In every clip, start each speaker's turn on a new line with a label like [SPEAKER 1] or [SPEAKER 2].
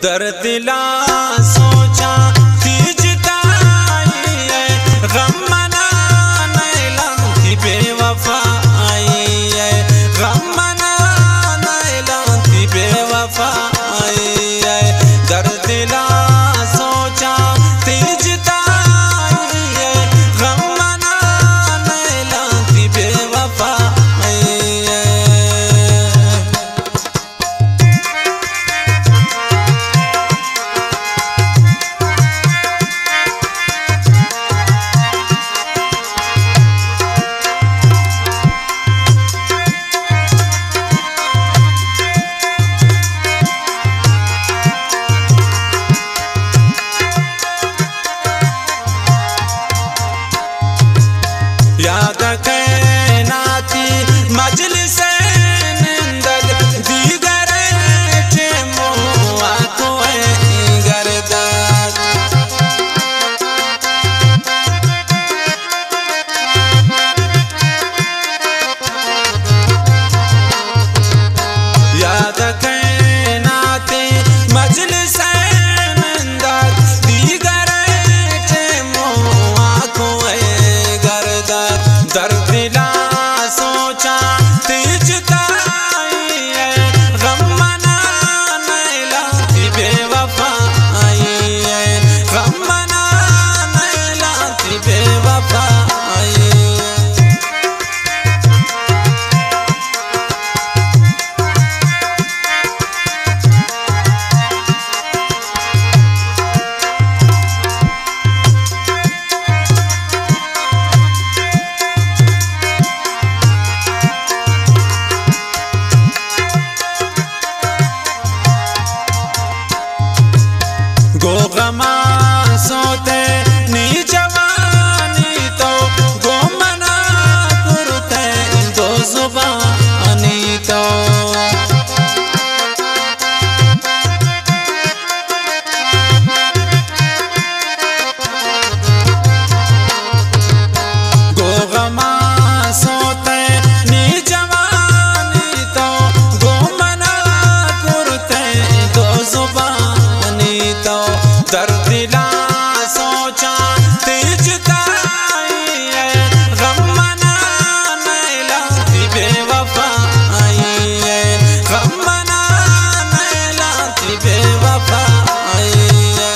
[SPEAKER 1] दर्द ला सोचा तीजताई है गम मना नैलांती बेवफाई है गम मना नैलांती बेवफाई है दर्द ला सोचा तीजताई है गम मना नैलांती बेवफाई है। याद कैनाती मजलिस निंदग दीगर चेमो आको गर्दग याद कैनाती मजलिस निंदग दीगर चेमो आको दर्द ला सोचा तीजताई है गम मना नैलांती बेवफाई है गम मना नैलांती बेवफाई है। गो गमा सोते नी जवानी तो गो मना करते दो जुबानी तो गो गमा सोते नी जवानी तो गो मना करते दो जुबानी तो दर्द ला सोचा तीजताई है गम मना नैलांती बेवफाई है गम मना नैलांती बेवफाई है।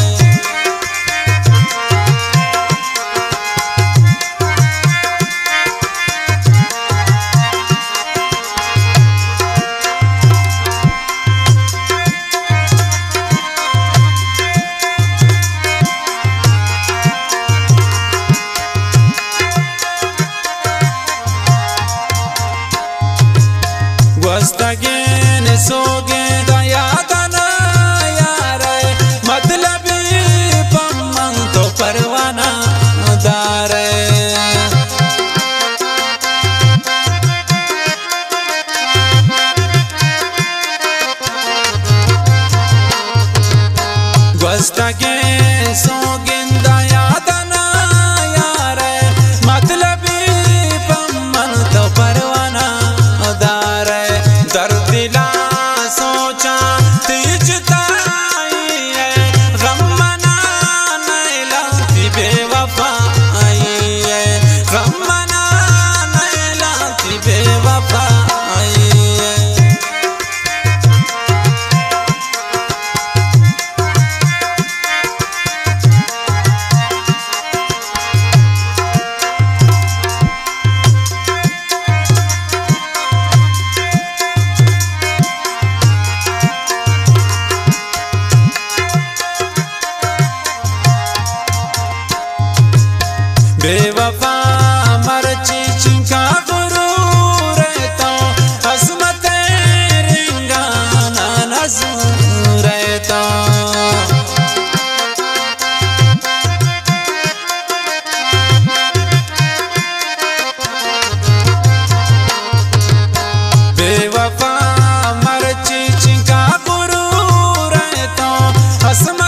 [SPEAKER 1] वस्तगेन सोगे दयादना यारे मतलबी पम्मं तो परवाना दारे वस्तगेन सोगिन दयादना यारे मतलबी पम्मं तो परवाना दारे दर्द ला सोचा तीजताई है गम मना नैलांती बेवफाई है गम मना नैलांती बेवफाई है। बेवफा मरची चिंका गुरूर तो हसमत रिंगाना नजूर तो बेवफा मरची चिंका गुरूर तो हसमत